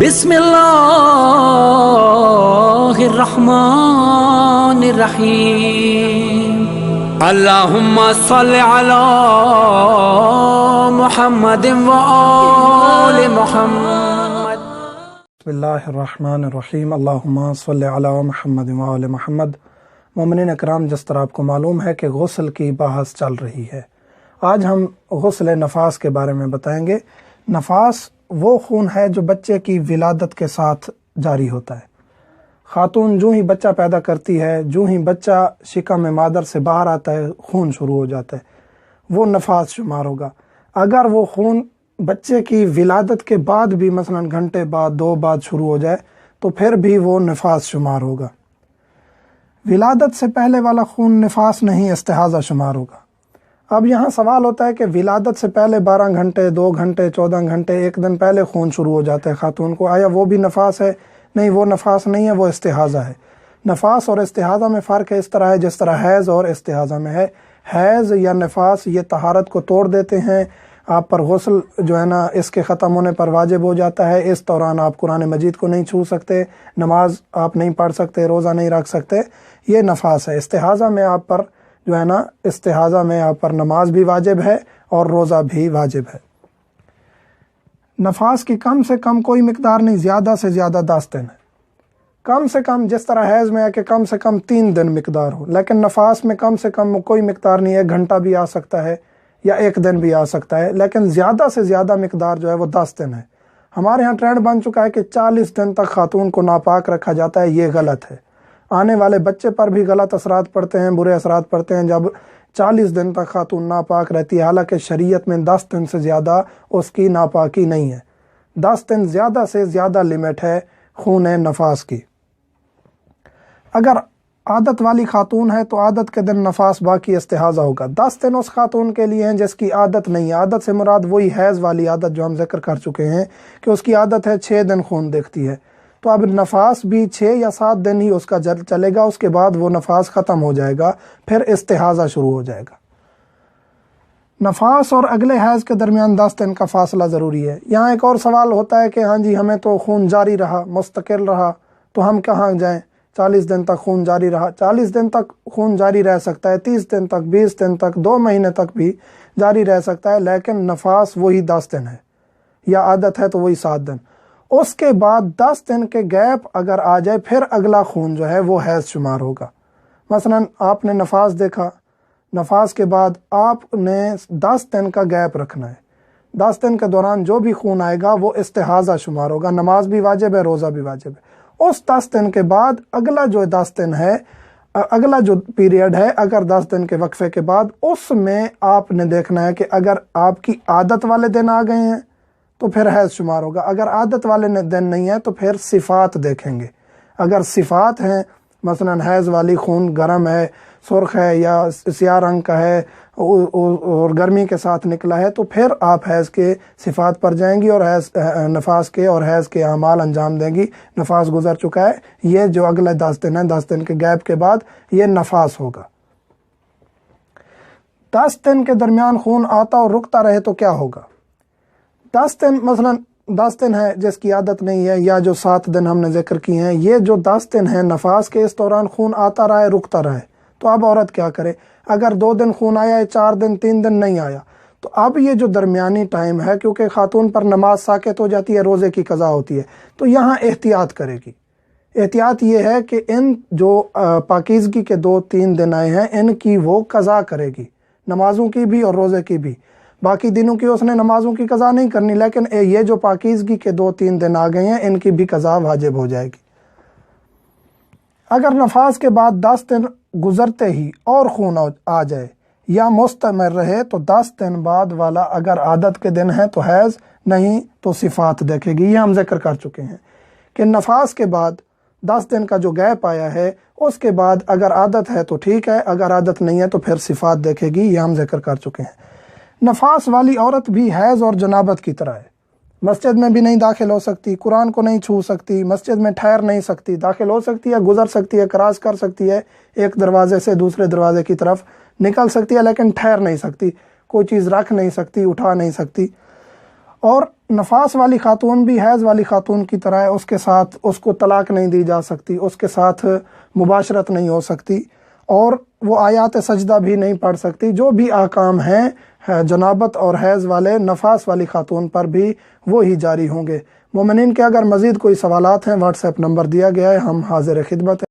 بسم اللہ الرحمن الرحیم اللہم صل علی محمد وآل محمد۔ بسم اللہ الرحمن الرحیم، اللہم صل علی محمد وآل محمد۔ مومنین اکرام، جس طرح آپ کو معلوم ہے کہ غسل کی بحث چل رہی ہے، آج ہم غسل نفاس کے بارے میں بتائیں گے۔ نفاس وہ خون ہے جو بچے کی ولادت کے ساتھ جاری ہوتا ہے۔ خاتون جو ہی بچہ پیدا کرتی ہے، جو ہی بچہ شکم مادر سے باہر آتا ہے، خون شروع ہو جاتا ہے، وہ نفاس شمار ہوگا۔ اگر وہ خون بچے کی ولادت کے بعد بھی مثلا گھنٹے بعد 2 بعد شروع ہو جائے تو پھر بھی وہ نفاس شمار ہوگا۔ ولادت سے پہلے والا خون نفاس نہیں، استحاضہ شمار ہوگا۔ اب یہاں سوال ہوتا ہے کہ ولادت سے پہلے 12 گھنٹے 2 گھنٹے 14 گھنٹے 1 دن پہلے خون شروع ہو جاتا ہے خاتون کو، آیا وہ بھی نفاس ہے؟ نہیں، وہ نفاس نہیں ہے، وہ استحاضہ ہے۔ نفاس اور استحاضہ میں فرق ہے، اس طرح ہے جس طرح حیض اور استحاضہ میں ہے۔ حیض یا نفاس یہ طہارت کو توڑ دیتے ہیں، آپ پر غسل جو ہے نا اس کے ختم ہونے پر واجب ہو جاتا ہے، اس دوران آپ قرآن مجید کو نہیں چھو سکتے، نماز آپ نہیں پڑھ سکتے، روزہ نہیں رکھ سکتے، یہ نفاس ہے۔ استحاضہ میں آپ پر جو ہے نا، استحاضہ میں آپ پر نماز بھی واجب ہے اور روزہ بھی واجب ہے۔ نفاس کی کم سے کم کوئی مقدار نہیں، زیادہ سے زیادہ 10 دن ہے۔ کم سے کم جس طرح حیض میں ہے کہ کم سے کم 3 دن مقدار ہو، لیکن نفاس میں کم سے کم کوئی مقدار نہیں ہے، 1 گھنٹہ بھی آ سکتا ہے یا 1 دن بھی آ سکتا ہے، لیکن زیادہ سے زیادہ مقدار جو ہے وہ 10 دن ہے۔ ہمارے ہاں ٹرینڈ بن چکا ہے کہ 40 دن تک خاتون کو ناپاک رکھا جاتا ہے، یہ غلط ہے۔ آنے والے بچے پر بھی غلط اثرات پڑتے ہیں، برے اثرات پڑتے ہیں جب 40 دن تک خاتون ناپاک رہتی ہے، حالانکہ شریعت میں 10 دن سے زیادہ اس کی ناپاکی نہیں ہے۔ 10 دن زیادہ سے زیادہ لمٹ ہے خون نفاس کی۔ اگر عادت والی خاتون ہے تو عادت کے دن نفاس، باقی استحاضہ ہوگا۔ 10 دن اس خاتون کے لیے ہیں جس کی عادت نہیں ہے۔ عادت سے مراد وہی حیض والی عادت جو ہم ذکر کر چکے ہیں کہ اس کی عادت ہے 6 دن خون دیکھتی ہے، تو اب نفاس بھی 6 یا 7 دن ہی اس کا چلے گا، اس کے بعد وہ نفاس ختم ہو جائے گا، پھر استحاضہ شروع ہو جائے گا۔ نفاس اور اگلے حیض کے درمیان 10 دن کا فاصلہ ضروری ہے۔ یہاں ایک اور سوال ہوتا ہے کہ ہاں جی ہمیں تو خون جاری رہا، مستقل رہا، تو ہم کہاں جائیں؟ 40 دن تک خون جاری رہا، 40 دن تک خون جاری رہ سکتا ہے، 30 دن تک، 20 دن تک، 2 مہینے تک بھی جاری رہ سکتا ہے، لیکن نفاس وہی 10 دن ہے، یا عادت ہے تو وہی 7 دن۔ اس کے بعد 10 دن کے گیپ اگر آ جائے پھر اگلا خون جو ہے وہ حیض شمار ہوگا۔ مثلا آپ نے نفاس دیکھا، نفاس کے بعد آپ نے 10 دن کا گیپ رکھنا ہے، 10 دن کے دوران جو بھی خون آئے گا وہ استحاضہ شمار ہوگا، نماز بھی واجب ہے، روزہ بھی واجب ہے۔ اس 10 دن کے بعد اگلا جو 10 دن ہے، اگلا جو پیریڈ ہے، اگر 10 دن کے وقفے کے بعد، اس میں آپ نے دیکھنا ہے کہ اگر آپ کی عادت والے دن آ گئے ہیں تو پھر حیض شمار ہوگا، اگر عادت والے دن نہیں ہے تو پھر صفات دیکھیں گے۔ اگر صفات ہیں، مثلا حیض والی خون گرم ہے، سرخ ہے یا سیاہ رنگ کا ہے اور گرمی کے ساتھ نکلا ہے، تو پھر آپ حیض کے صفات پر جائیں گی اور نفاس کے اور حیض کے اعمال انجام دیں گی۔ نفاس گزر چکا ہے، یہ جو اگلے 10 دن ہیں، 10 دن کے گیپ کے بعد یہ نفاس ہوگا۔ 10 دن کے درمیان خون آتا اور رکتا رہے تو کیا ہوگا؟ 10 دن مثلا 10 دن ہے جس کی عادت نہیں ہے، یا جو 7 دن ہم نے ذکر کی ہیں، یہ جو 10 دن ہیں نفاس کے، اس دوران خون آتا رہے رکتا رہے، تو اب عورت کیا کرے؟ اگر 2 دن خون آیا ہے، 4 دن 3 دن نہیں آیا، تو اب یہ جو درمیانی ٹائم ہے، کیونکہ خاتون پر نماز ساقط ہو جاتی ہے، روزے کی قضا ہوتی ہے، تو یہاں احتیاط کرے گی۔ احتیاط یہ ہے کہ ان جو پاکیزگی کے 2-3 دن آئے ہیں، ان کی وہ قضا کرے گی، نمازوں کی بھی اور روزے کی بھی۔ باقی دنوں کی اس نے نمازوں کی قضا نہیں کرنی، لیکن یہ جو پاکیزگی کے 2-3 دن آ گئے ہیں، ان کی بھی قضا واجب ہو جائے گی۔ اگر نفاس کے بعد 10 دن گزرتے ہی اور خون آ جائے یا مستمر رہے تو 10 دن بعد والا اگر عادت کے دن ہے تو حیض، نہیں تو صفات دیکھے گی۔ یہ ہم ذکر کر چکے ہیں کہ نفاس کے بعد 10 دن کا جو گیپ آیا ہے، اس کے بعد اگر عادت ہے تو ٹھیک ہے، اگر عادت نہیں ہے تو پھر صفات دیکھے گی، یہ ہم ذکر کر چکے ہیں۔ نفاس والی عورت بھی حیض اور جنابت کی طرح ہے، مسجد میں بھی نہیں داخل ہو سکتی، قرآن کو نہیں چھو سکتی، مسجد میں ٹھہر نہیں سکتی، داخل ہو سکتی ہے، گزر سکتی ہے، کراس کر سکتی ہے، ایک دروازے سے دوسرے دروازے کی طرف نکل سکتی ہے، لیکن ٹھہر نہیں سکتی، کوئی چیز رکھ نہیں سکتی، اٹھا نہیں سکتی۔ اور نفاس والی خاتون بھی حیض والی خاتون کی طرح ہے، اس کے ساتھ اس کو طلاق نہیں دی جا سکتی، اس کے ساتھ مباشرت نہیں ہو سکتی، اور وہ آیات سجدہ بھی نہیں پڑھ سکتی۔ جو بھی احکام ہیں جنابت اور حیض والے نفاس والی خاتون پر بھی وہی جاری ہوں گے۔ مومنین کے اگر مزید کوئی سوالات ہیں، واٹس ایپ نمبر دیا گیا ہے، ہم حاضر خدمت ہیں۔